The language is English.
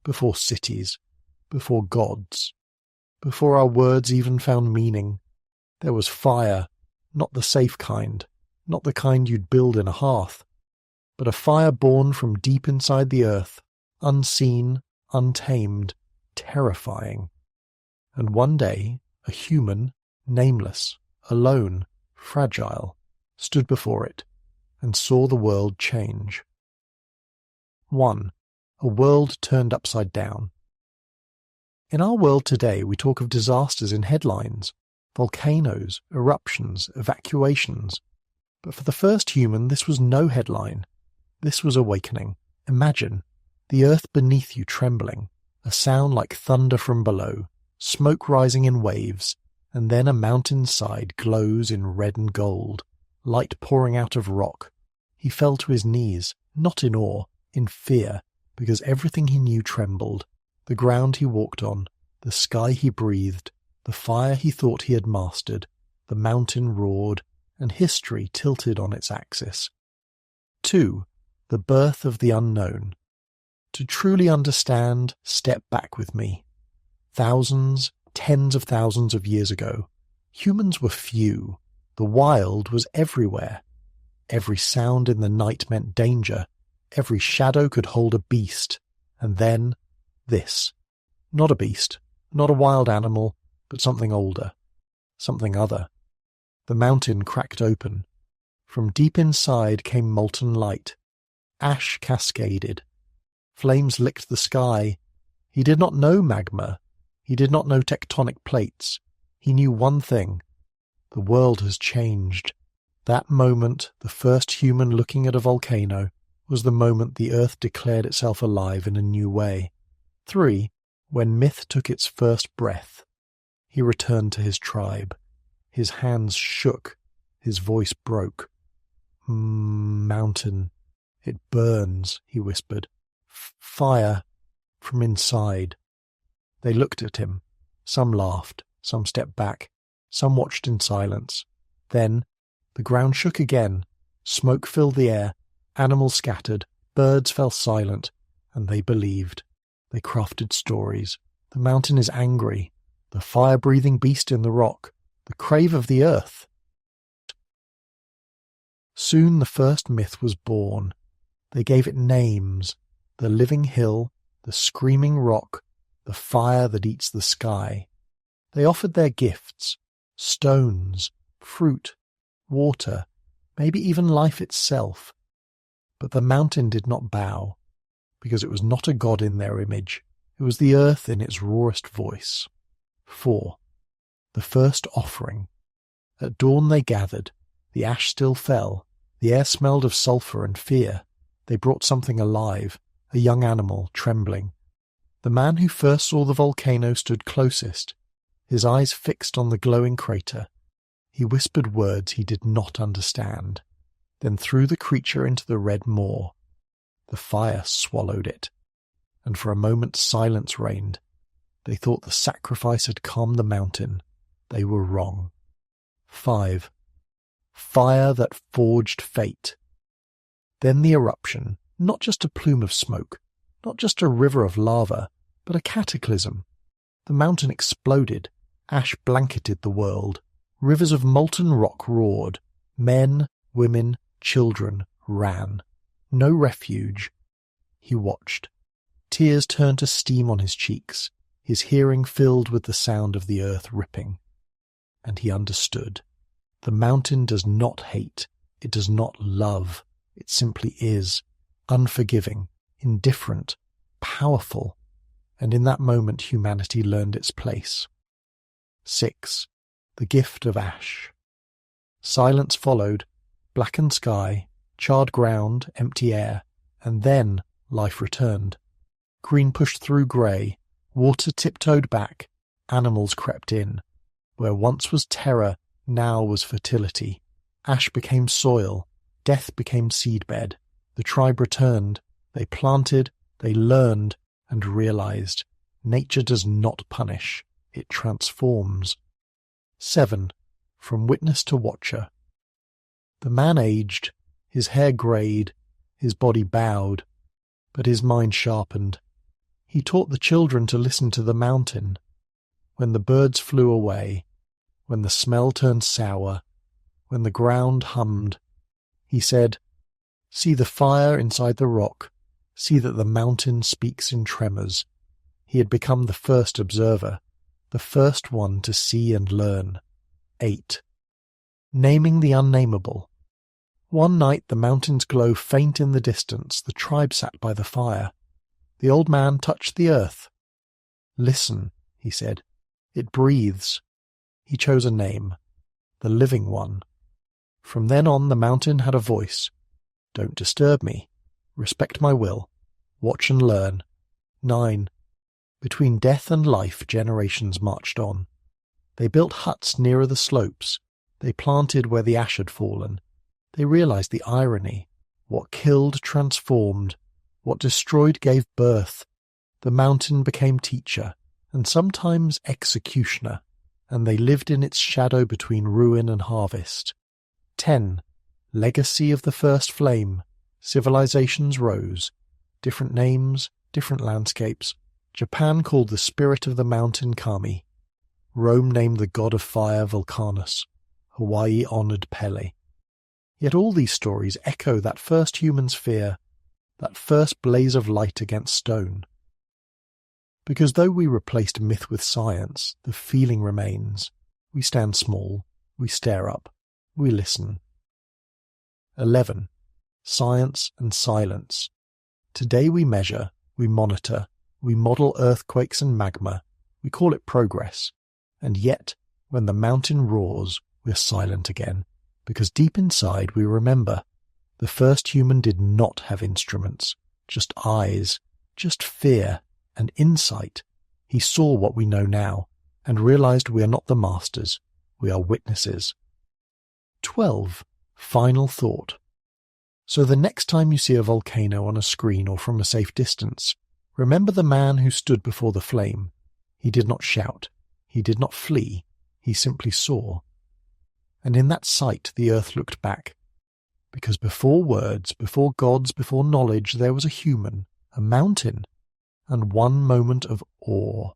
before cities, before gods, before our words even found meaning. There was fire, not the safe kind, not the kind you'd build in a hearth, but a fire born from deep inside the earth, unseen, untamed, terrifying. And one day, a human, nameless, alone, fragile, stood before it, and saw the world change. 1. A world turned upside down. In our world today, we talk of disasters in headlines, volcanoes, eruptions, evacuations. But for the first human, this was no headline. This was awakening. Imagine the earth beneath you trembling, a sound like thunder from below, smoke rising in waves, and then a mountainside glows in red and gold, light pouring out of rock. He fell to his knees, not in awe, in fear, because everything he knew trembled. The ground he walked on, the sky he breathed, the fire he thought he had mastered, the mountain roared, and history tilted on its axis. 2. The birth of the unknown. To truly understand, step back with me. Thousands, tens of thousands of years ago, humans were few. The wild was everywhere. Every sound in the night meant danger. Every shadow could hold a beast. And then, this. Not a beast, not a wild animal, but something older, something other. The mountain cracked open. From deep inside came molten light. Ash cascaded. Flames licked the sky. He did not know magma. He did not know tectonic plates. He knew one thing. The world has changed. That moment, the first human looking at a volcano, was the moment the earth declared itself alive in a new way. 3. When myth took its first breath. He returned to his tribe. His hands shook. His voice broke. Mountain. It burns, he whispered. Fire. From inside. They looked at him. Some laughed. Some stepped back. Some watched in silence. Then, the ground shook again. Smoke filled the air. Animals scattered. Birds fell silent. And they believed. They crafted stories. The mountain is angry. The fire-breathing beast in the rock. The crave of the earth. Soon the first myth was born. They gave it names. The living hill, the screaming rock, the fire that eats the sky. They offered their gifts, stones, fruit, water, maybe even life itself. But the mountain did not bow, because it was not a god in their image. It was the earth in its rawest voice. 4. The first offering. At dawn they gathered. The ash still fell. The air smelled of sulphur and fear. They brought something alive, a young animal, trembling. The man who first saw the volcano stood closest, his eyes fixed on the glowing crater. He whispered words he did not understand, then threw the creature into the red maw. The fire swallowed it, and for a moment silence reigned. They thought the sacrifice had calmed the mountain. They were wrong. 5. Fire that forged fate. Then the eruption, not just a plume of smoke, not just a river of lava, but a cataclysm. The mountain exploded. Ash blanketed the world. Rivers of molten rock roared. Men, women, children ran. No refuge. He watched. Tears turned to steam on his cheeks, his hearing filled with the sound of the earth ripping. And he understood. The mountain does not hate. It does not love. It simply is. Unforgiving, indifferent, powerful. And in that moment humanity learned its place. 6. The gift of ash. Silence followed. Blackened sky, charred ground, empty air. And then life returned. Green pushed through grey. Water tiptoed back. Animals crept in. Where once was terror, now was fertility. Ash became soil. Death became seedbed. The tribe returned. They planted, they learned, and realized. Nature does not punish. It transforms. 7. From witness to watcher. The man aged. His hair greyed. His body bowed. But his mind sharpened. He taught the children to listen to the mountain. When the birds flew away, when the smell turned sour, when the ground hummed, he said, "See the fire inside the rock, see that the mountain speaks in tremors." He had become the first observer, the first one to see and learn. 8. Naming the unnameable. One night the mountain's glow faint in the distance, the tribe sat by the fire. The old man touched the earth. "Listen," he said, "it breathes." He chose a name, the living one. From then on the mountain had a voice. "Don't disturb me. Respect my will. Watch and learn." 9. Between death and life generations marched on. They built huts nearer the slopes. They planted where the ash had fallen. They realized the irony. What killed transformed. What destroyed gave birth. The mountain became teacher, and sometimes executioner, and they lived in its shadow between ruin and harvest. 10. Legacy of the first flame. Civilizations rose. Different names, different landscapes. Japan called the spirit of the mountain Kami. Rome named the god of fire Volcanus. Hawaii honored Pele. Yet all these stories echo that first human's fear, that first blaze of light against stone. Because though we replaced myth with science, the feeling remains. We stand small, we stare up, we listen. 11. Science and silence. Today we measure, we monitor, we model earthquakes and magma, we call it progress. And yet, when the mountain roars, we're silent again, because deep inside we remember. The first human did not have instruments, just eyes, just fear and insight. He saw what we know now, and realized we are not the masters, we are witnesses. 12. Final thought. So the next time you see a volcano on a screen or from a safe distance, remember the man who stood before the flame. He did not shout, he did not flee, he simply saw. And in that sight the earth looked back, because before words, before gods, before knowledge, there was a human, a mountain, and one moment of awe.